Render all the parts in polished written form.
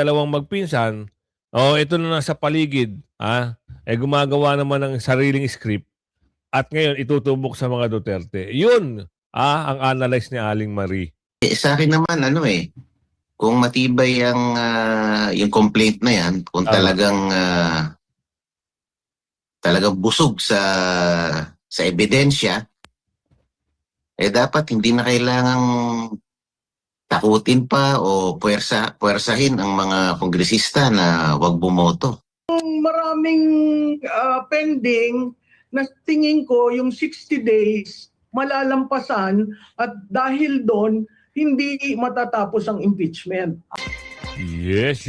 dalawang magpinsan, oh, ito na nasa paligid, gumagawa naman ng sariling script at ngayon itutubok sa mga Duterte. Yun, ang analyze ni Aling Marie. Sa akin naman, kung matibay yung complaint na yan, kung talagang busog sa ebidensya, dapat hindi na kailangang takutin pa o puwersahin ang mga kongresista na wag bumoto. Maraming pending na tingin ko yung 60 days malalampasan at dahil doon hindi matatapos ang impeachment. Yes.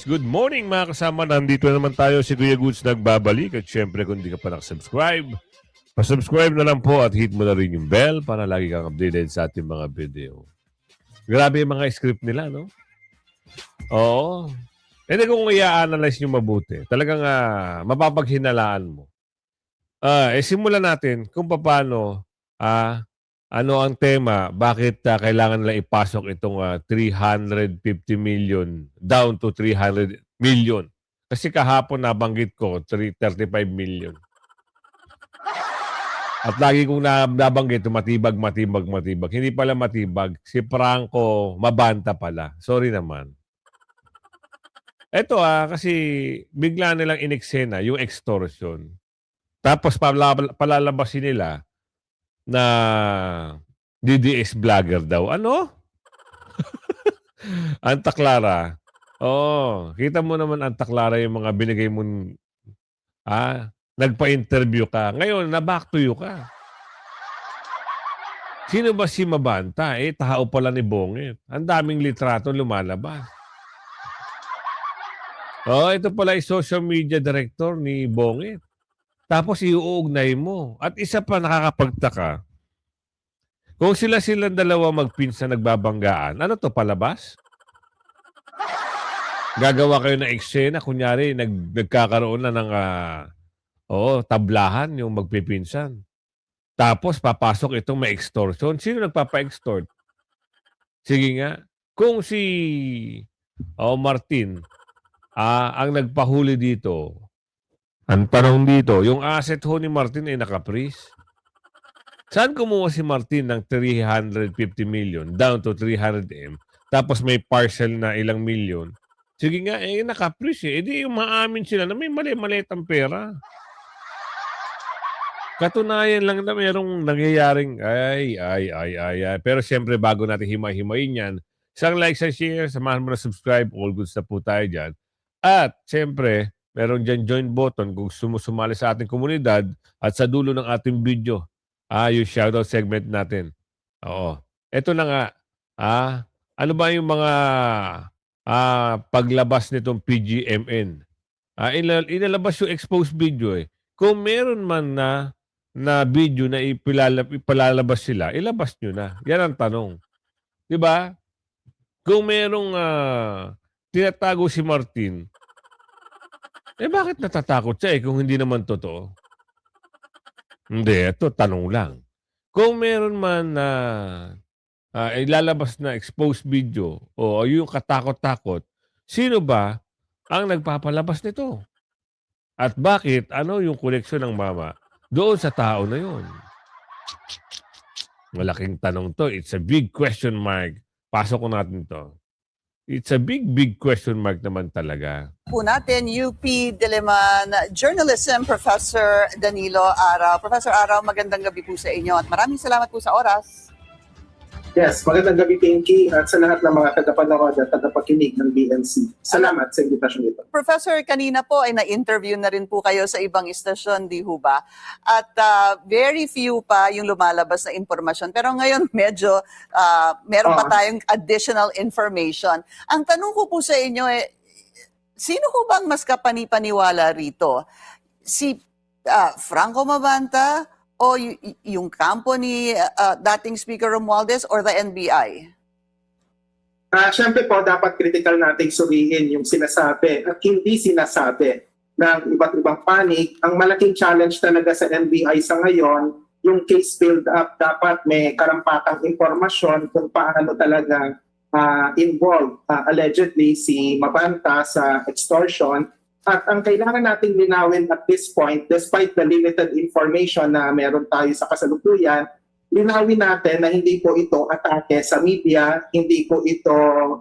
Good morning mga kasama. Nandito naman tayo, si Kuya Goods nagbabalik. At syempre kung di ka pa nakasubscribe, pasubscribe na lang po at hit mo na rin yung bell para lagi kang updated sa ating mga video. Grabe yung mga script nila, no? Oo. Hindi kung i-analyze nyo mabuti, talagang mapapaghinalaan mo. Simulan natin kung paano, ano ang tema, bakit kailangan nila ipasok itong 350 million down to 300 million. Kasi kahapon nabanggit ko, 35 million. At lagi kong nabanggit, matibag. Hindi pala matibag. Si Franco Mabanta pala. Sorry naman. Ito kasi bigla nilang ineksena yung extortion. Tapos palalabasin nila na DDS vlogger daw. Ano? Anta Clara. Oo. Kita mo naman Anta Clara yung mga binigay mong nagpa-interview ka. Ngayon, na-back to you ka. Sino ba si Mabanta? Tao pala ni Bongit. Ang daming litrato lumalabas. Ito pala yung social media director ni Bongit. Tapos iuugnay mo. At isa pa nakakapagtaka. Kung sila-silang dalawa magpinsan nagbabanggaan, ano to, palabas? Gagawa kayo ng eksena. Kunyari, nagkakaroon na ng tablahan yung magpipinsan. Tapos papasok itong may extortion. Sino nagpapa-extort? Sige nga. Kung si Martin ang nagpahuli dito, ang tanong dito, yung asset ho ni Martin ay naka-freeze. Saan kumuha si Martin ng 350 million down to 300 M? Tapos may parcel na ilang million. Sige nga, naka-freeze . Di yung maamin sila na may mali-malitang pera. Katunayan lang na mayroong nangyayaring Pero siyempre bago natin himay-himayin yan, isang like sa share, samahan mo na subscribe, all goods na po tayo dyan. At siyempre, meron dyan join button kung sumusumali sa ating komunidad at sa dulo ng ating video, yung shoutout segment natin. Oo. Ito na nga, ano ba yung mga paglabas nitong PGMN? Inalabas yung exposed video . Kung meron man na video na ipalalabas sila, ilabas nyo na. Yan ang tanong. Diba? Kung merong tinatago si Martin, bakit natatakot siya kung hindi naman totoo? Hindi, ito tanong lang. Kung meron man na ilalabas na exposed video o yung katakot-takot, sino ba ang nagpapalabas nito? At bakit? Ano yung koneksyon ng mama doon sa tao na yun? Malaking tanong to. It's a big question mark. Pasok ko natin to. It's a big question mark naman talaga. Po natin, UP Diliman Journalism Professor Danilo Araw. Professor Araw, magandang gabi po sa inyo at maraming salamat po sa oras. Yes, magandang gabi, Pinky, at sa lahat ng mga tagapanood at tagapakinig ng BNC. Salamat sa invitasyon ito. Professor, kanina po ay na-interview na rin po kayo sa ibang istasyon, di ho ba? At very few pa yung lumalabas na impormasyon. Pero ngayon medyo meron pa tayong additional information. Ang tanong ko po sa inyo, sino ho bang mas kapanipaniwala rito? Si Franco Mabanta o yung kampo ni dating Speaker Romualdez or the NBI? Siyempre po, dapat critical nating suriin yung sinasabi at hindi sinasabi ng iba't ibang panig. Ang malaking challenge talaga sa NBI sa ngayon, yung case build-up, dapat may karampatang impormasyon kung paano talaga involved allegedly si Mabanta sa extortion. At ang kailangan nating linawin at this point, despite the limited information na meron tayo sa kasalukuyan, linawin natin na hindi po ito atake sa media, hindi po ito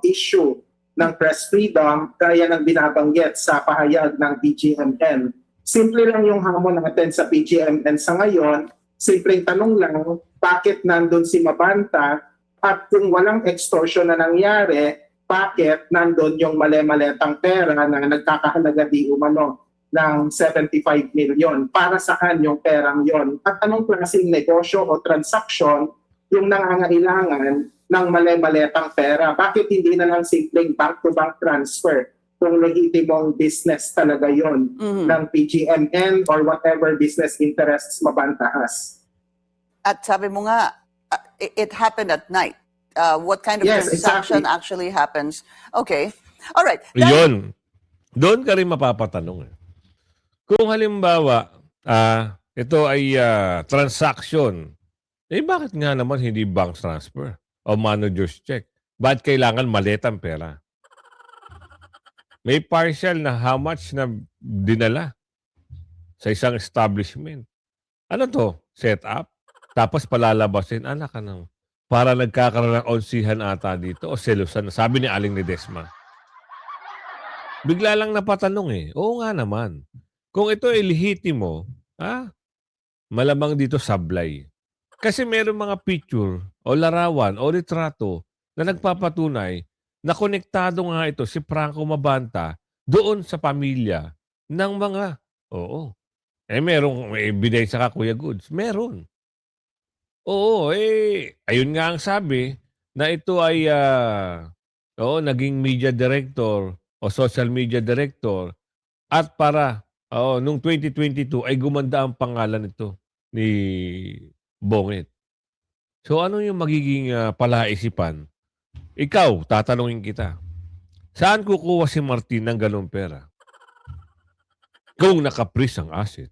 issue ng press freedom gaya ng binabanggit sa pahayag ng PGMN. Simple lang yung hamon natin sa PGMN sa ngayon. Simpleng tanong lang, bakit nandun si Mabanta? At kung walang extortion na nangyari, bakit nandun yung mali-maletang pera na nagkakahalaga di umano ng 75 million? Para saan yung perang yon? At anong klaseng negosyo o transaksyon yung nangangailangan ng mali-maletang pera? Bakit hindi na lang simpleng bank-to-bank transfer kung legitimong business talaga yon ng PGMN or whatever business interests Mabanta has? At sabi mo nga, it happened at night. What kind of Yes, transaction exactly. actually happens? Okay. All right. Yun. Doon ka rin mapapatanong. Kung halimbawa, ito ay transaction, bakit nga naman hindi bank transfer o manager's check? Ba't kailangan maletang pera? May partial na how much na dinala sa isang establishment. Ano to? Set up? Tapos palalabasin, anak ka nang para nagkakaroon ng onsihan ata dito o selusan. Sabi ni Aling Ledesma. Bigla lang napatanong Oo nga naman. Kung ito ay lehitimo, malamang dito sablay. Kasi meron mga picture o larawan o litrato na nagpapatunay na konektado nga ito si Franco Mabanta doon sa pamilya ng mga, merong may ebidensya ka, Kuya Goods. Meron. Ayun nga ang sabi na ito ay naging media director o social media director at para nung 2022 ay gumanda ang pangalan nito ni Bongit. So ano yung magiging palaisipan? Ikaw, tatanungin kita. Saan kukuha si Martin ng ganong pera? Kung nakapris ang asset.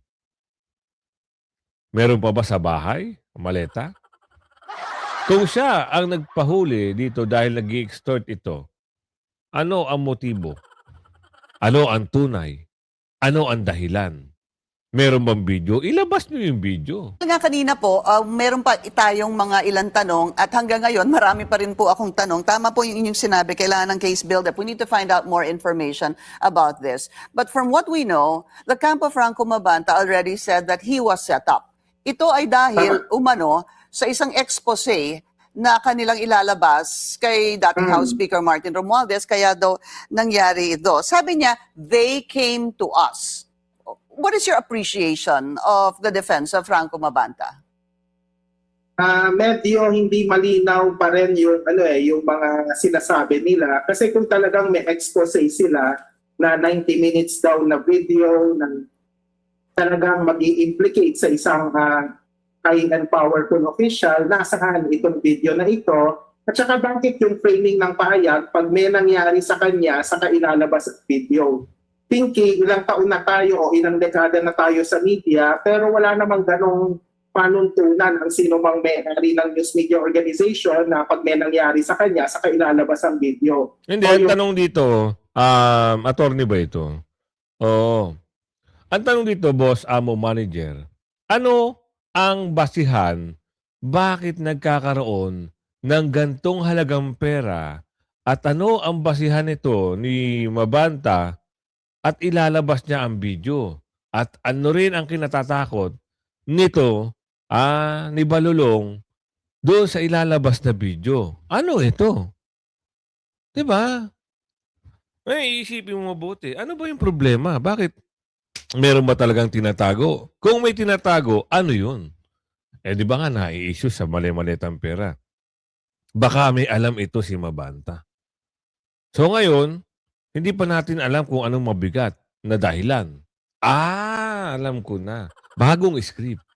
Meron pa ba sa bahay? Maleta? Kung siya ang nagpahuli dito dahil nag-extort ito, ano ang motibo? Ano ang tunay? Ano ang dahilan? Meron bang video? Ilabas niyo yung video. Nga kanina po, meron pa tayong mga ilang tanong at hanggang ngayon marami pa rin po akong tanong. Tama po yung inyong sinabi, kailangan ng case build-up. We need to find out more information about this. But from what we know, the Campo Franco Mabanta already said that he was set up. Ito ay dahil umano sa isang expose na kanilang ilalabas kay dating House Speaker Martin Romualdez, kaya daw nangyari ito. Sabi niya, they came to us. What is your appreciation of the defense of Franco Mabanta? Medyo hindi malinaw pa rin yung yung mga sinasabi nila kasi kung talagang may expose sila na 90 minutes daw na video na talagang mag-i-implicate sa isang high and powerful official, nasaan itong video na ito at saka bakit yung framing ng pahayag pag may nangyari sa kanya sa kailalabas at video. Pinky, ilang taon na tayo o ilang dekada na tayo sa media pero wala namang ganong panuntunan ang sino mang may-ari ng news media organization na pag may nangyari sa kanya sa kailalabas ang video. Hindi, ang tanong dito, attorney ba ito? Oo. Ang tanong dito, boss, amo, manager, ano ang basihan bakit nagkakaroon ng gantong halagang pera at ano ang basihan nito ni Mabanta at ilalabas niya ang video? At ano rin ang kinatatakot nito ni Balulong doon sa ilalabas na video? Ano ito? Diba? Isipin mo mabuti. Ano ba yung problema? Bakit meron ba talagang tinatago? Kung may tinatago, ano yun? Di ba nga nai-issue sa mali-malitang pera? Baka may alam ito si Mabanta. So ngayon, hindi pa natin alam kung anong mabigat na dahilan. Alam ko na. Bagong script.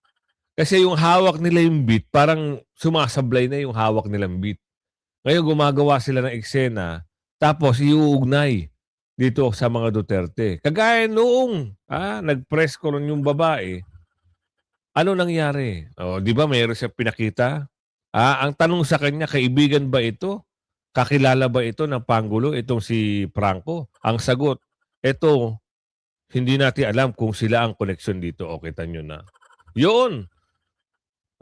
Kasi yung hawak nila yung beat, parang sumasablay na yung hawak nilang beat. Ngayon gumagawa sila ng eksena, tapos iuugnay dito sa mga Duterte. Kagaya noong nag-press ko rin yung babae, ano nangyari? Di ba mayroon siya pinakita? Ang tanong sa kanya, kaibigan ba ito? kakilala ba ito ng Pangulo, itong si Franco? Ang sagot, ito, hindi natin alam kung sila ang koneksyon dito. O, kita nyo na. Yun.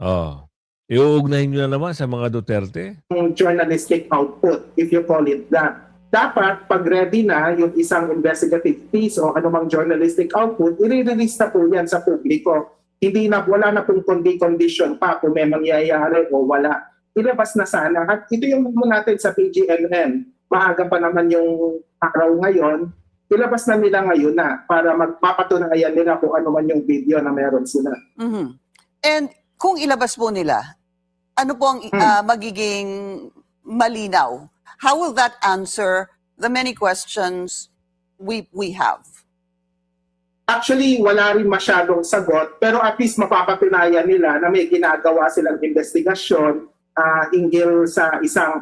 Oh. Iuugnahin nyo na naman sa mga Duterte. journalistic output, if you call it that. Dapat, pag ready na yung isang investigative piece o anumang journalistic output, i-release na po yan sa publiko. Hindi na, wala na pong condition pa kung may mangyayari o wala. Ilabas na sana. At ito yung move natin sa PGMM. Maaga pa naman yung araw ngayon. Ilabas na nila ngayon na para magpapatunayan nila kung ano man yung video na meron sila. Mhm. And kung ilabas po nila, ano po ang magiging malinaw? How will that answer the many questions we have? Actually, wala rin masyadong sagot, pero at least mapapatunayan nila na may ginagawa silang investigasyon hinggil sa isang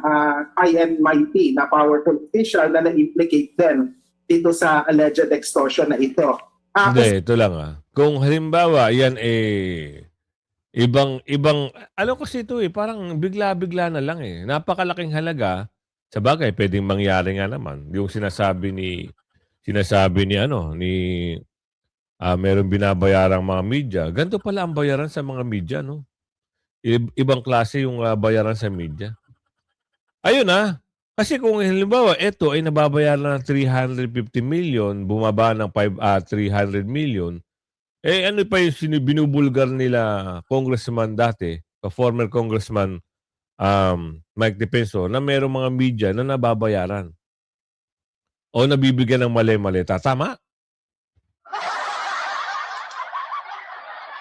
INMIT na powerful official na na-implicate din dito sa alleged extortion na ito. Hindi, ito lang Kung halimbawa, yan ibang, alam ko ito parang bigla-bigla na lang Napakalaking halaga. Sa bagay, pwedeng mangyari nga naman. Yung sinasabi ni meron binabayarang mga media. Ganito pala ang bayaran sa mga media, no? Ibang klase yung bayaran sa media. Ayun kasi kung halimbawa, ito ay nababayaran ng 350 million, bumaba ng 300 million, ano pa yung binubulgar nila congressman dati, former congressman Mike De Penso, na mayroong mga media na nababayaran o nabibigyan ng mali-mali. Tama?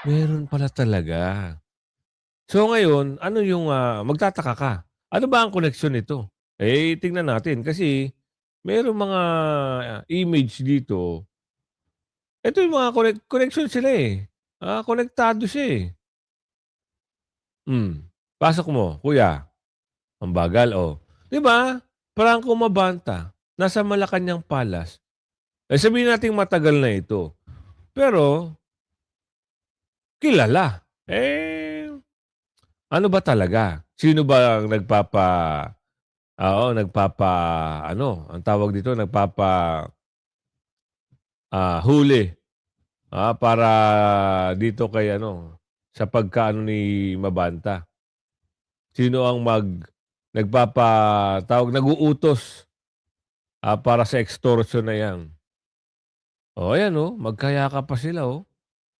Meron pala talaga. So ngayon, ano yung magtataka ka? Ano ba ang koneksyon nito? Tingnan natin kasi mayroong mga image dito. Ito yung mga connection sila konektado siya Pasok mo, kuya. Ang bagal, Di ba? Franco Mabanta, nasa Malacanang Palace. Sabihin natin matagal na ito. Pero, kilala. Ano ba talaga? Sino ba ang ang tawag dito, huli. Para dito kay sa pagkaano ni Mabanta. Sino ang nag-uutos para sa extortion na yan? Ayan magkayaka pa sila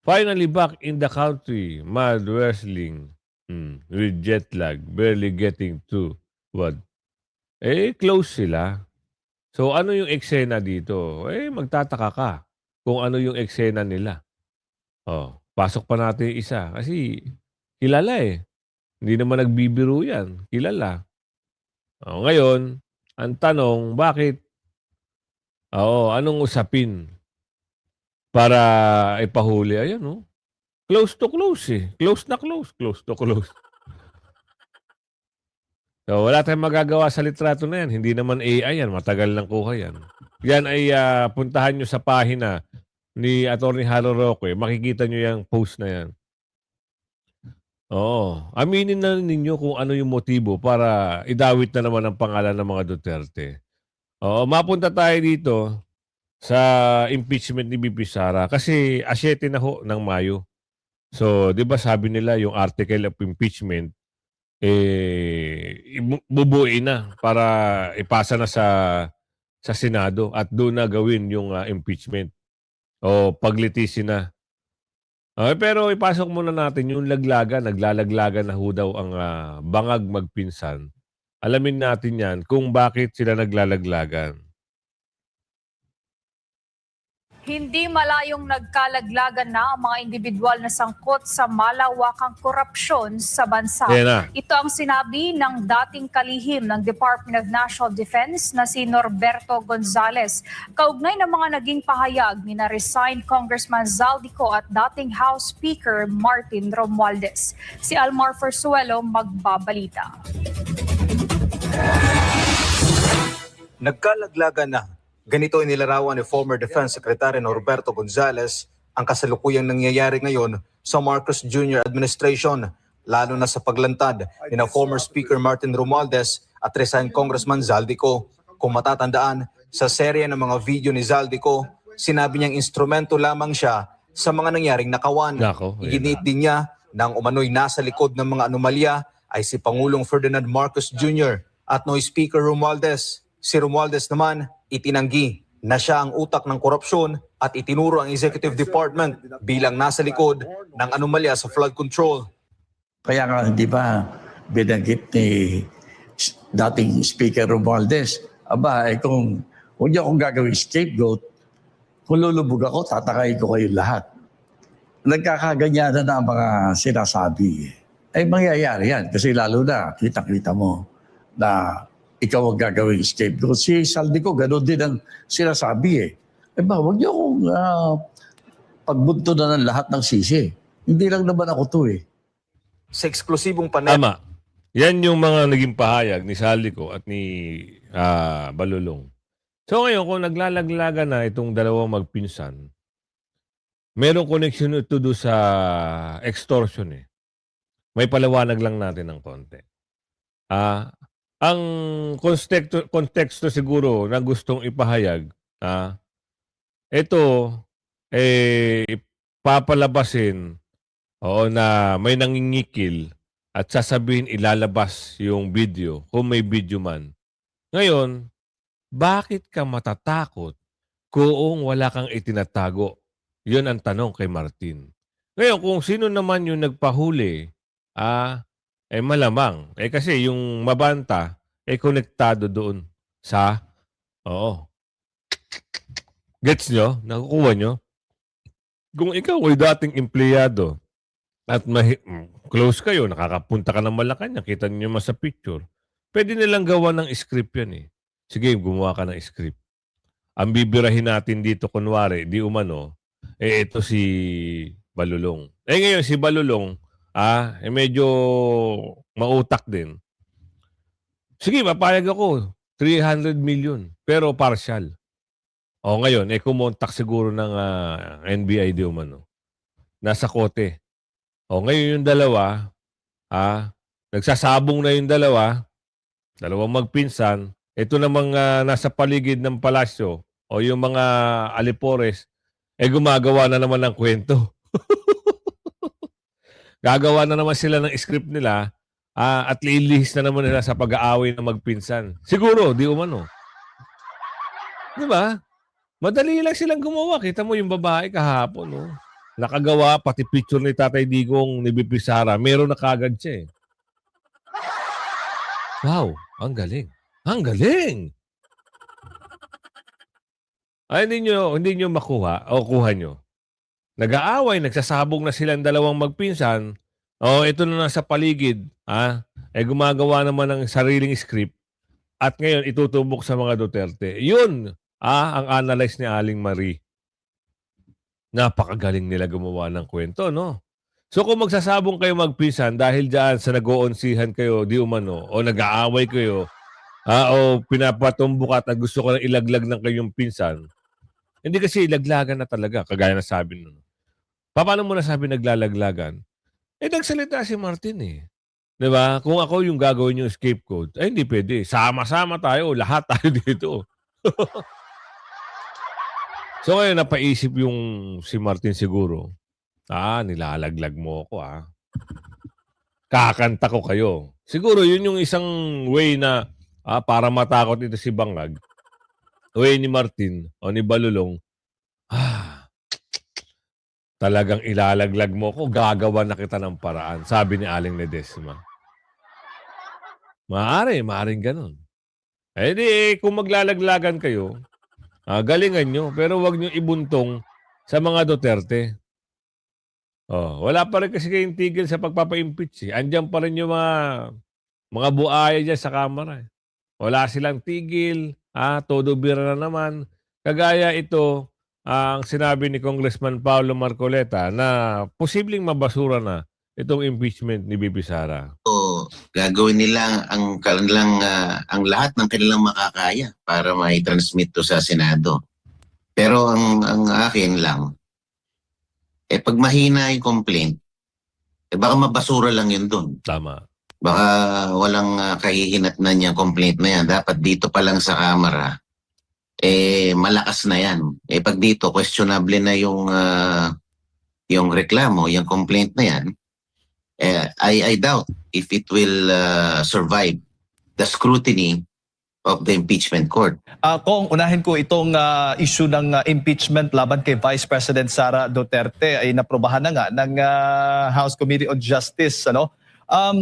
Finally back in the country, mad wrestling with jet lag, barely getting to what? Close sila. So ano yung eksena dito? Magtataka ka kung ano yung eksena nila. Pasok pa natin isa kasi kilala Hindi naman nagbibiro yan. Kilala. Ngayon, ang tanong, bakit? Anong usapin para ipahuli? Ayan Close to close Close na close. Close to close. So, wala tayong magagawa sa litrato na yan. Hindi naman AI yan. Matagal lang kuha yan. Yan ay puntahan nyo sa pahina ni Atty. Halo Roque. Makikita nyo yung post na yan. Aminin na ninyo kung ano yung motibo para idawit na naman ang pangalan ng mga Duterte. Mapunta tayo dito sa impeachment ni BP Sara kasi 7 na ng Mayo. So, di ba sabi nila yung article of impeachment bubuin na para ipasa na sa Senado at doon na gawin yung impeachment o paglitisin na. Pero ipasok muna natin yung naglalaglagan na daw ang bangag magpinsan. Alamin natin yan kung bakit sila naglalaglagan. Hindi malayong nagkalaglagan na ang mga individual na sangkot sa malawakang korupsyon sa bansa. Ito ang sinabi ng dating kalihim ng Department of National Defense na si Norberto Gonzales. Kaugnay ng mga naging pahayag ni na-resigned Congressman Zaldico at dating House Speaker Martin Romualdez. Si Almar Fersuelo magbabalita. Nagkalaglagan na. Ganito inilarawan ni former Defense Secretary Norberto Gonzales ang kasalukuyang nangyayari ngayon sa Marcos Jr. administration, lalo na sa paglantad ni former Speaker Martin Romualdez at resigned Congressman Zaldico. Kung matatandaan, sa serye ng mga video ni Zaldico, sinabi niyang instrumento lamang siya sa mga nangyaring nakawan. Nako, Iginit din niya na ang umano'y nasa likod ng mga anomalya ay si Pangulong Ferdinand Marcos Jr. at Noy Speaker Romualdez. Si Romualdez naman itinanggi na siya ang utak ng korupsyon at itinuro ang Executive Department bilang nasa likod ng anomalya sa flood control. Kaya nga, di ba, binanggit ni dating Speaker Romualdez, kung huwag niyo akong gagawin scapegoat, kung lulubog ako, tatakayin ko kayo lahat. Nagkakaganyanan na ang mga sinasabi. Ay mangyayari yan kasi lalo na kita-kita mo na ikaw ang gagawin scapegoat. Si Zaldico, gano'n din ang sinasabi . Huwag niyo akong pagbunto na ng lahat ng sisi. Hindi lang naman ako to . Sa eksklusibong panel, Tama. Yan yung mga naging pahayag ni Zaldico at ni Balulong. So ngayon, kung naglalaglaga na itong dalawang magpinsan, merong connection ito doon sa extortion . May palawanag lang natin ng konti. Ang konteksto siguro na gustong ipahayag, ito, papalabasin na may nangingikil at sasabihin ilalabas yung video kung may video man. Ngayon, bakit ka matatakot kung wala kang itinatago? Yun ang tanong kay Martin. Ngayon, kung sino naman yung nagpahuli, malamang. Kasi yung mabanta, konektado doon sa, gets nyo? Nakukuha nyo? Kung ikaw ay dating empleyado at close kayo, nakakapunta ka ng Malacanang, kita niyo mas sa picture, pwede nilang gawa ng script yan . Sige, gumawa ka ng script. Ang bibirahin natin dito, kunwari, di umano, ito si Balulong. Ngayon, si Balulong, medyo mautak din. Sige, papayag ako. 300 million. Pero partial. Ngayon, kumontak siguro ng NBI di umano. Nasa kote. Ngayon yung dalawa, nagsasabong na yung dalawang magpinsan. Ito namang nasa paligid ng palasyo o yung mga alipores, gumagawa na naman ng kwento. Gagawa na naman sila ng script nila at lilihis na naman nila sa pag-aaway ng magpinsan. Siguro, di umano. Di ba? Madali lang silang gumawa. Kita mo yung babae kahapon. Nakagawa, pati picture ni Tatay Digong ni BP Sara. Meron na kagad siya . Wow, ang galing. Ang galing! Hindi nyo makuha o kuha nyo. Nag-aaway, nagsasabong na silang dalawang magpinsan. Ito na nasa paligid. Gumagawa naman ng sariling script. At ngayon, itutubok sa mga Duterte. Yun, ang analyze ni Aling Marie. Napakagaling nila gumawa ng kwento, no? So kung magsasabong kayo magpinsan dahil dyan sa nag-oonsihan kayo, di umano, o nag-aaway kayo, o pinapatumbok at gusto ko lang ilaglag ng kayong pinsan, hindi kasi ilaglagan na talaga, kagaya na sabi nun. Paano mo nasabi naglalaglagan? Nagsalita si Martin . Diba? Kung ako yung gagawin yung scapegoat, hindi pwede. Sama-sama tayo, lahat tayo dito. So ngayon napaisip yung si Martin siguro, nilalaglag mo ako kakanta ko kayo. Siguro yun yung isang way na para matakot ito si Bangag. Way ni Martin o ni Balulong, talagang ilalaglag mo ko, gagawa na kita ng paraan. Sabi ni Aling Ledesma. Maaring ganun. Kung maglalaglagan kayo, galingan nyo, pero wag nyo ibuntong sa mga Duterte. Wala pa rin kasi kayong tigil sa pagpapa-impeach. Andiyan pa rin yung mga buaya dyan sa Kamara. Wala silang tigil. Todo bira na naman. Kagaya ito, ang sinabi ni Congressman Paulo Marcoleta na posibleng mabasura na itong impeachment ni BP Sara. Gagawin nila ang lahat ng kanilang makakaya para mai-transmit to sa Senado. Pero ang akin lang, pag mahina yung complaint, baka mabasura lang yun doon. Tama. Baka walang kahihinatnan niyang complaint na yan. Dapat dito pa lang sa Kamara, malakas na yan. Pag dito, questionable na yung reklamo, yung complaint na yan, I doubt if it will survive the scrutiny of the impeachment court. Kung unahin ko itong issue ng impeachment laban kay Vice President Sara Duterte ay naprobahan na nga ng House Committee on Justice.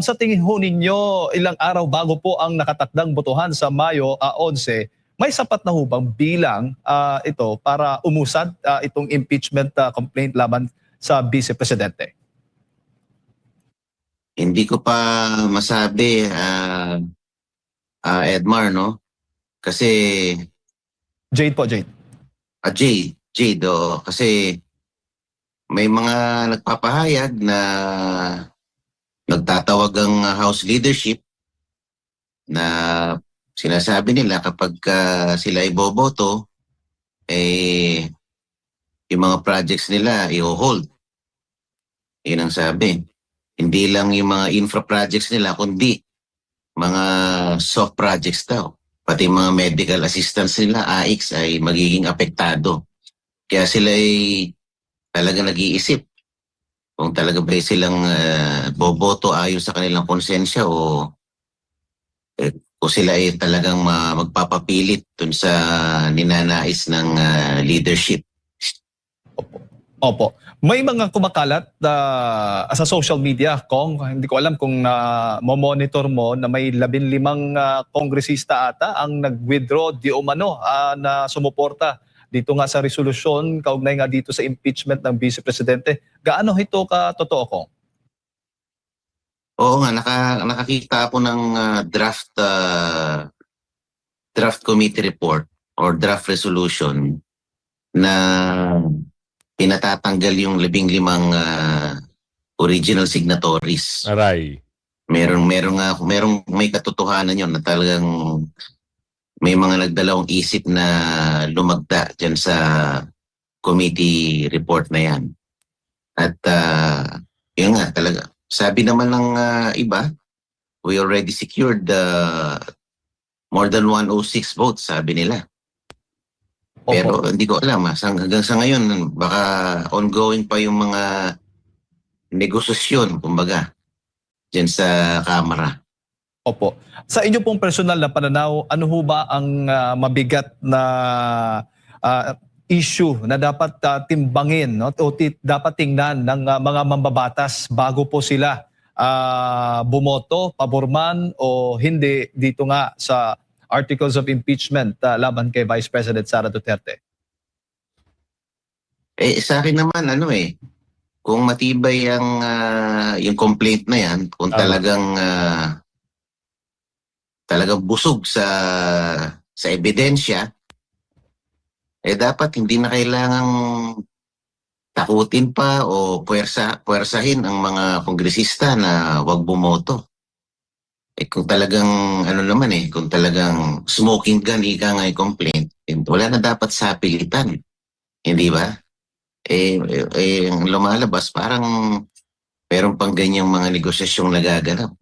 Sa tingin ho ninyo, ilang araw bago po ang nakatakdang botohan sa Mayo 11, may sapat na ho bang bilang ito para umusad itong impeachment complaint laban sa Vice Presidente? Hindi ko pa masabi, Edmar, no? Kasi, Jade po, Jade. Jade, kasi may mga nagpapahayag na nagtatawag ang House leadership na sinasabi nila kapag sila iboboto, yung mga projects nila i-hold. Yun ang sabi. Hindi lang yung mga infra projects nila, kundi mga soft projects daw. Pati mga medical assistance nila, AIX, ay magiging apektado. Kaya sila ay talaga nag-iisip kung talaga ba silang boboto ayon sa kanilang konsensya o kung sila ay talagang magpapapilit dun sa ninanais ng leadership. Opo. May mga kumakalat sa social media, Kong. Hindi ko alam kung monitor mo na may 15 kongresista ata ang nag-withdraw di umano na sumuporta dito nga sa resolusyon kaugnay nga dito sa impeachment ng Vice Presidente. Gaano ito ka-totoo, Kong? Oo nga, nakakita ako ng draft committee report or draft resolution na pinatatanggal yung 15 original signatories. Aray. May katotohanan yun na talagang may mga nagdalawang isip na lumagda dyan sa committee report na yan. At yun nga talaga. Sabi naman ng iba, we already secured more than 106 votes, sabi nila. Pero hindi ko alam, hanggang sa ngayon, baka ongoing pa yung mga negosasyon, kumbaga, dyan sa Kamara. Opo. Sa inyo pong personal na pananaw, ano ho ba ang mabigat na issue na dapat timbangin, no? O dapat tingnan ng mga mambabatas bago po sila bumoto, paborman o hindi dito nga sa articles of impeachment laban kay Vice President Sara Duterte? Sa akin naman, kung matibay yung complaint na yan, kung talagang busog sa ebidensya, dapat hindi na kailangang takutin pa o puwersahin ang mga kongresista na wag bumoto. Kung talagang kung talagang smoking gun ika nga yung complaint, wala na dapat sapilitan. Hindi ba? Ang lumalabas parang meron pang ganyang mga negosasyong nagaganap.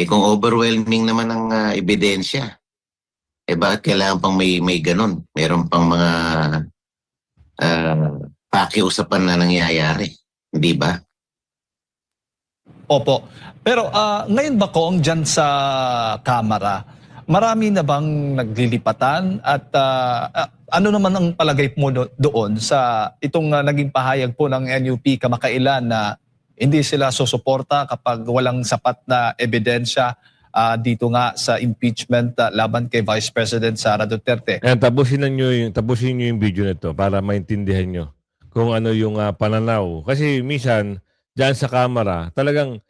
Kung overwhelming naman ang ebidensya, bakit kailangan pang may ganun? Meron pang mga pakiusapan na nangyayari. Hindi ba? Opo. Pero ngayon ba, Kong, dyan sa Kamara, marami na bang naglilipatan at ano naman ang palagay mo doon sa itong naging pahayag po ng NUP kamakailan na hindi sila susuporta kapag walang sapat na ebidensya dito nga sa impeachment laban kay Vice President Sara Duterte? Ayan, tapusin nyo yung video na to para maintindihan nyo kung ano yung pananaw. Kasi minsan, dyan sa Kamara, talagang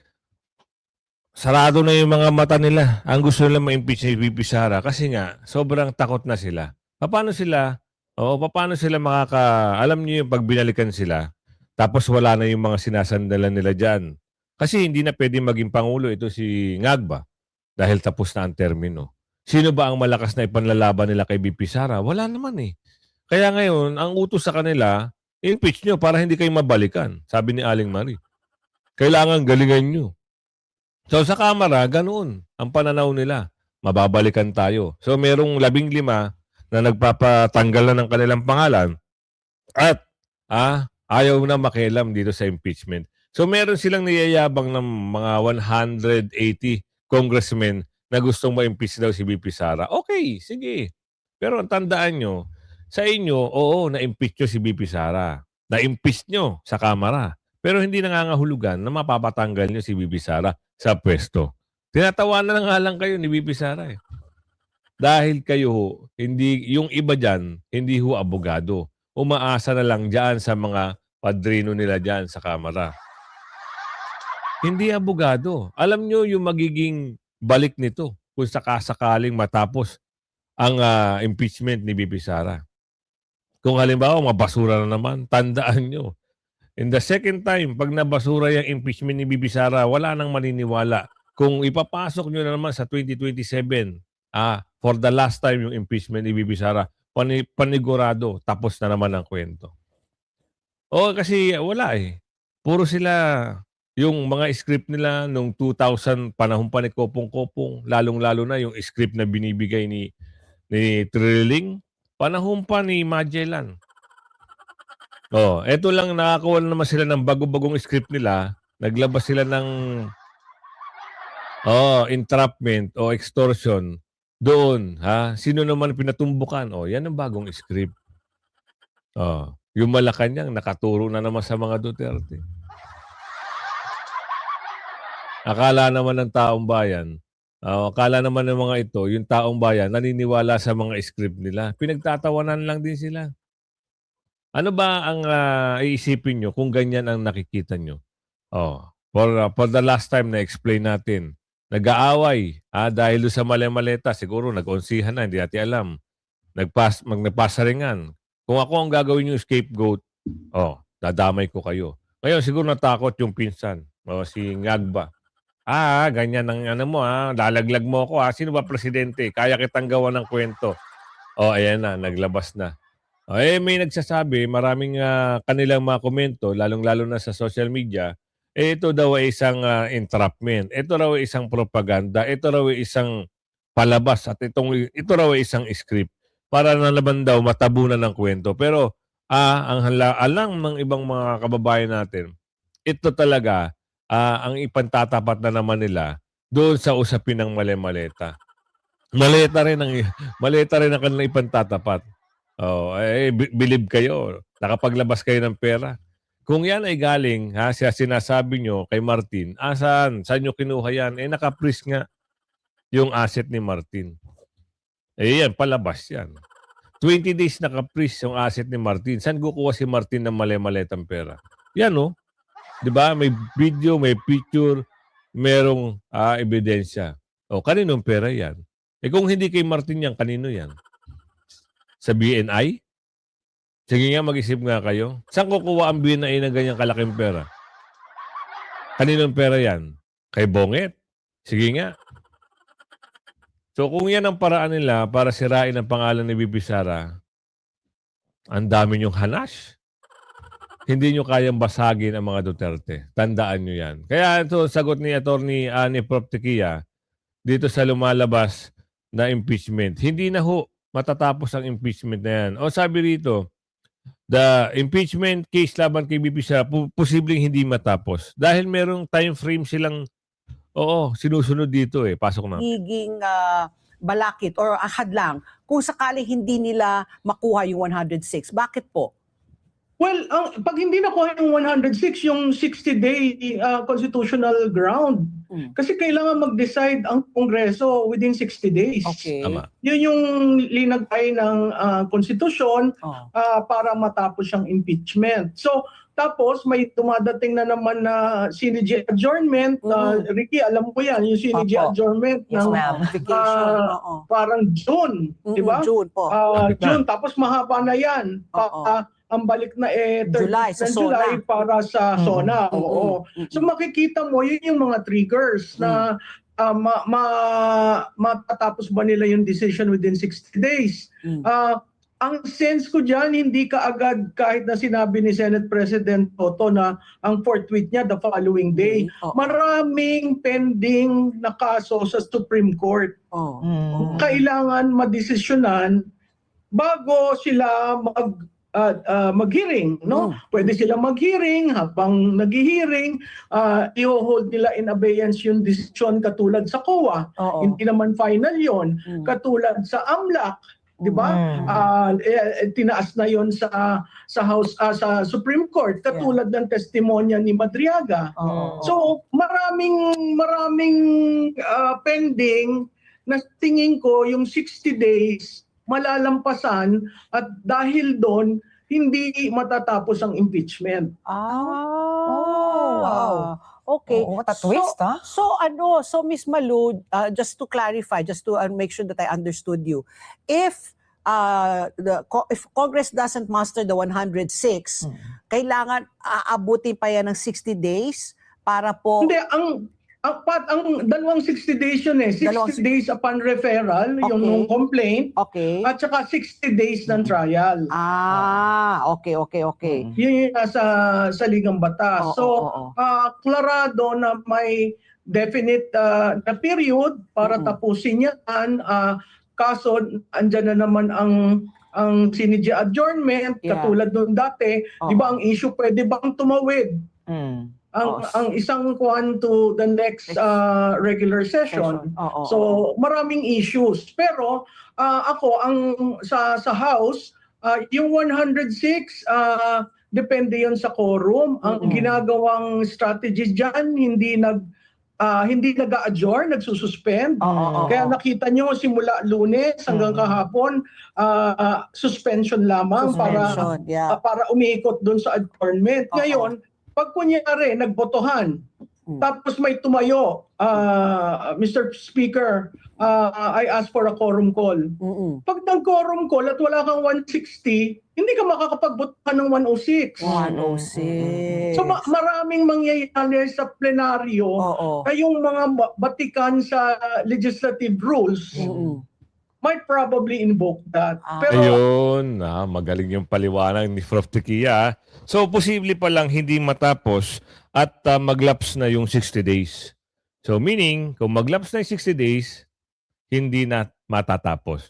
sarado na yung mga mata nila. Ang gusto nila ma-impeach si VP Sara kasi nga, sobrang takot na sila. Paano sila alam niyo yung pag binalikan sila, tapos wala na yung mga sinasandalan nila dyan. Kasi hindi na pwede maging Pangulo ito si Ngagba dahil tapos na ang termino. Sino ba ang malakas na ipanlalaban nila kay VP Sara? Wala naman eh. Kaya ngayon, ang utos sa kanila, impeach nyo para hindi kayo mabalikan. Sabi ni Aling Marie. Kailangan galingan nyo. So sa Kamara, ganoon ang pananaw nila. Mababalikan tayo. So merong 15 na nagpapatanggal na ng kanilang pangalan at ayaw na makialam dito sa impeachment. So meron silang niyayabang ng mga 180 congressmen na gustong ma-impeach daw si VP Sara. Okay, sige. Pero tandaan nyo, sa inyo, oo, na-impeach nyo si VP Sara. Na-impeach nyo sa Kamara. Pero hindi nangangahulugan na mapapatanggal nyo si VP Sara sa pwesto. Tinatawanan na nga lang kayo ni VP Sara eh. Dahil kayo, hindi, yung iba dyan, hindi ho abogado. Umaasa na lang dyan sa mga padrino nila dyan sa Kamara. Hindi abogado. Alam nyo yung magiging balik nito kung sakasakaling matapos ang impeachment ni VP Sara. Kung halimbawa mabasura na naman, tandaan nyo. In the second time, pag nabasura yung impeachment ni VP Sara, wala nang maniniwala. Kung ipapasok nyo na naman sa 2027, for the last time yung impeachment ni VP Sara, panigurado, tapos na naman ang kwento. Kasi wala eh. Puro sila yung mga script nila nung 2000, panahon pa ni Kopong-Kopong, lalong-lalo na yung script na binibigay ni Trilling, panahon pa ni Magellan. Eto lang nakakuha naman sila ng bago-bagong script nila, naglabas sila ng entrapment o extortion doon, sino naman pinatumbukan? Yan ang bagong script. Yung Malacanang nakaturo na naman sa mga Duterte. Akala naman ng taong bayan, akala naman ng mga ito, yung taong bayan, naniniwala sa mga script nila. Pinagtatawanan lang din sila. Ano ba ang iisipin nyo kung ganyan ang nakikita nyo? For the last time na-explain natin, nag-aaway dahil sa mali-maleta, siguro nag-onsihan na, hindi natin alam. Nagpasaringan. Kung ako ang gagawin yung scapegoat, dadamay ko kayo. Ngayon, siguro natakot yung pinsan, si Ngagba. Ganyan ang lalaglag mo ako Sino ba presidente? Kaya kitang gawa ng kwento. Ayan na, naglabas na. May nagsasabi, maraming kanilang mga komento, lalong-lalo na sa social media, ito daw ay isang entrapment. Ito raw ay isang propaganda. Ito raw ay isang palabas. At ito raw ay isang script. Para na naman daw matabunan ng kwento. Pero ang alam ng ibang mga kababayan natin, ito talaga ang ipantatapat na naman nila doon sa usapin ng mali-maleta. Maleta rin ang kanilang ipantatapat. Believe kayo, nakapaglabas kayo ng pera. Kung yan ay galing, siya sinasabi nyo kay Martin, saan nyo kinuha yan? Naka-freeze nga yung asset ni Martin. Yan, palabas yan. 20 days naka-freeze yung asset ni Martin. Saan kukuha si Martin ng mali-maletang pera? Yan Diba? May video, may picture, merong ebidensya. Kaninong pera yan? Kung hindi kay Martin yan, kanino yan? Sa BNI? Sige nga, mag-isip nga kayo. Saan kukuha ang BNI ng ganyang kalaking pera? Kaninong pera yan? Kay Bonget? Sige nga. So kung yan ang paraan nila para sirain ang pangalan ni VP Sara, ang dami niyong hanash. Hindi nyo kayang basagin ang mga Duterte. Tandaan nyo yan. Kaya ito, sagot ni Atty. Ani Prof. Tequia, dito sa lumalabas na impeachment. Hindi na matatapos ang impeachment na yan. Sabi rito, the impeachment case laban kay VP Sara, posibleng hindi matapos. Dahil merong time frame silang, sinusunod dito Pasok na. Higing balakid or hadlang kung sakali hindi nila makuha yung 106. Bakit po? Well, pag hindi nakuha yung 106, yung 60-day constitutional ground. Kasi kailangan mag-decide ang Kongreso within 60 days. Okay. Tama. Yun yung linagay ng konstitusyon para matapos ang impeachment. So, tapos may dumadating na naman na CNG adjournment. Ricky, alam mo yan, yung CNG adjournment Yes, ng ma'am. Vacation. parang June, di ba? June po. June, tapos mahaba na yan. Ang balik na July, sa July SONA. para sa SONA. Oo. So makikita mo, yun yung mga triggers na matatapos ba nila yung decision within 60 days. ang sense ko dyan, hindi ka agad kahit na sinabi ni Senate President Toto na ang fourth tweet niya the following day. Oo. Maraming pending na kaso sa Supreme Court. Oh. Kailangan madesisyonan bago sila mag-hearing, no? Pwede sila mag-hearing, habang nag-hearing, i-hold nila in abeyance yung decision katulad sa COA. Oo. Hindi naman final yon. Katulad sa AMLAC, 'di ba? Tinaas na yon sa House sa Supreme Court katulad ng testimonya ni Madriaga. So maraming pending na tingin ko yung 60 days malalampasan at dahil doon hindi matatapos ang impeachment. Wow. Okay. Oo, twist, ha? So Ms. Malu, just to clarify, just to make sure that I understood you, if Congress doesn't muster the 106, kailangan aabutin pa yan ng 60 days para po... Hindi, ang dalawang 60 days yun eh. 60 days upon referral, yung nung complaint, Okay. at saka 60 days ng trial. Okay. Yun yung sa Ligang Batas. So, klarado na may definite na period para tapusin yan. Kaso, andyan na naman ang sinidya adjournment, katulad nung dati. Di ba ang issue, pwede bang tumawid? Ang isang kuwan to the next regular session. So maraming issues. Pero ako sa House, yung 106 depende 'yon sa quorum. Ang ginagawang strategy diyan hindi nag-adjourn, nagsususpend. Kaya nakita nyo simula Lunes hanggang kahapon suspension lamang para umiikot doon sa adjournment. Ngayon, pag kunyari nagbotohan, tapos may tumayo, Mr. Speaker, I ask for a quorum call. Pag nag-quorum call at wala kang 160, hindi ka makakapagbotohan ng 106. 106. So maraming mangyayari sa plenaryo na yung mga batikan sa legislative rules might probably invoke that. Pero Ayun, magaling yung paliwanag ni Prof. Tequia. So, posible pa lang hindi matapos at maglaps na yung 60 days. So, meaning, kung maglaps na yung 60 days, hindi na matatapos.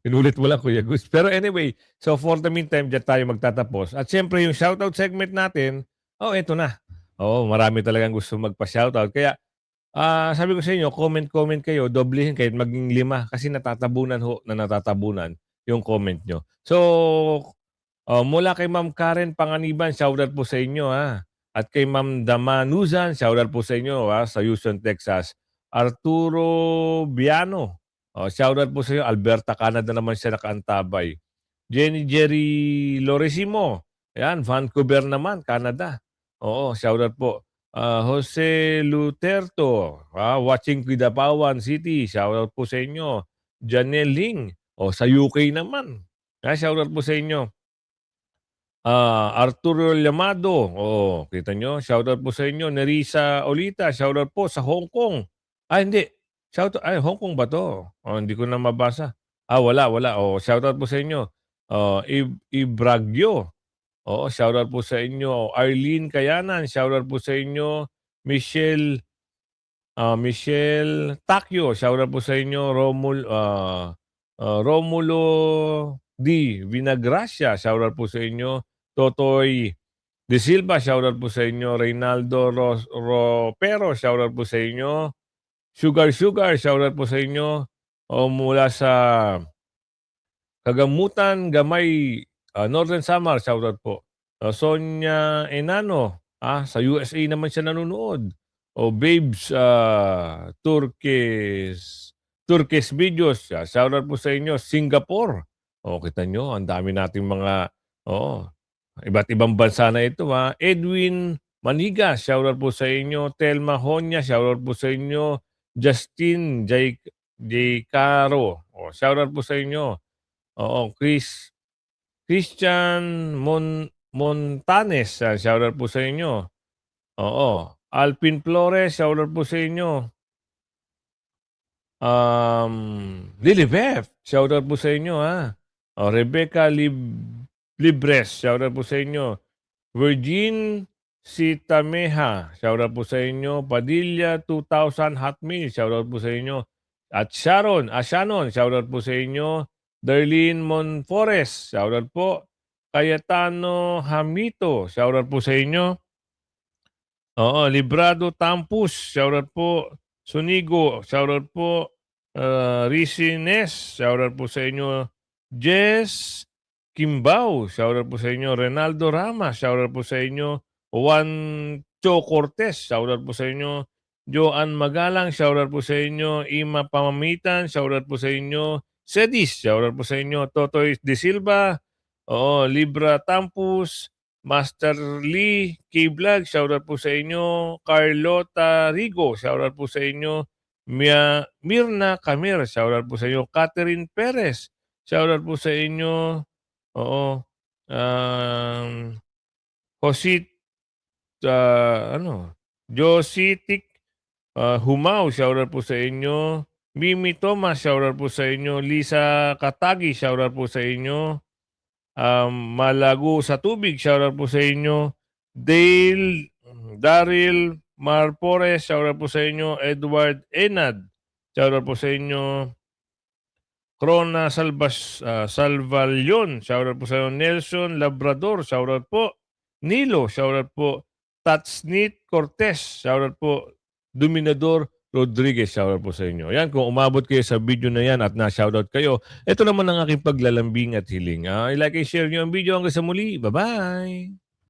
Pinulit mo lang, Kuya Gus. Pero anyway, so for the meantime, dyan tayo magtatapos. At syempre, yung shoutout segment natin, eto na. Marami talagang gusto magpa-shoutout. Kaya, sabi ko sa inyo, comment kayo, doblehin kahit maging 5 kasi natatabunan yung comment nyo. So, mula kay Ma'am Karen Panganiban, shoutout po sa inyo At kay Ma'am Damanuzan, shoutout po sa inyo sa Houston, Texas. Arturo Biano, shoutout po sa inyo. Alberta, Canada naman siya nakaantabay. Jerry Loresimo, ayan, Vancouver naman, Canada. Shoutout po. Jose Luterto, watching Kidapawan City, shoutout po sa inyo. Janelle Ling, sa UK naman. Shoutout po sa inyo. Arturo Llamado, kita nyo, shoutout po sa inyo. Nerissa Olita, shoutout po sa Hong Kong. Hindi. Shoutout, Hong Kong ba to? Hindi ko na mabasa. Wala. Shoutout po sa inyo. Ibragyo. Shoutout po sa inyo. Arlene Kayanan, shoutout po sa inyo. Michelle Takyo, shoutout po sa inyo. Romulo D. Vinagracia, shoutout po sa inyo. Totoy De Silva, shoutout po sa inyo. Reynaldo Ropero, shoutout po sa inyo. Sugar, shoutout po sa inyo. Mula sa Kagamutan, Gamay, Northern Samar, shoutout po. Sonia Enano, sa USA naman siya nanonood. Babes, Turkish Videos, shoutout po sa inyo. Singapore, kita nyo, ang dami nating mga, iba't ibang bansa na ito. Edwin Maniga, shoutout po sa inyo. Telma Honya, shoutout po sa inyo. Justin J. Caro, shoutout po sa inyo. Christian Montanes, shoutout po sa inyo. Alpin Flores, shoutout po sa inyo. Lilibeth, shoutout po sa inyo Rebecca Libres, shoutout po sa inyo. Virgin Sitameha, shoutout po sa inyo. Padilla 2000 Hot Meal, shoutout po sa inyo. At Shannon, shoutout po sa inyo. Darlene Monfores, shoutout po. Cayetano Hamito, shoutout po sa inyo. Librado Tampus, shoutout po. Sunigo, shoutout po. Ricines, shoutout po sa inyo. Jess Kimbao, shoutout po sa inyo. Renaldo Rama, shoutout po sa inyo. Juan Cho Cortez, shoutout po sa inyo. Joan Magalang, shoutout po sa inyo. Ima Pamamitan, shoutout po sa inyo. Sedis, shoutout po sa inyo. Totoy De Silva, Libra Tampus, Master Lee K-Vlog, shoutout po sa inyo. Carlota Rigo, shoutout po sa inyo. Mirna Camir, shoutout po sa inyo. Catherine Perez, shoutout po sa inyo. Hosit, Jositic Humao, shoutout po sa inyo. Mimi Thomas, shoutout po sa inyo. Lisa Katagi, shoutout po sa inyo. Malago sa Tubig, shoutout po sa inyo. Daryl Marpores, shoutout po sa inyo. Edward Enad, shoutout po sa inyo. Crona Salvalion, shoutout po sa inyo. Nelson Labrador, shoutout po. Nilo, shoutout po. Tatsnit Cortez, shoutout po. Dominador Rodriguez, shoutout po sa inyo. Yan, kung umabot kayo sa video na yan at na-shoutout kayo, ito naman ang aking paglalambing at hiling. I-like and share nyo ang video hanggang sa muli. Bye-bye!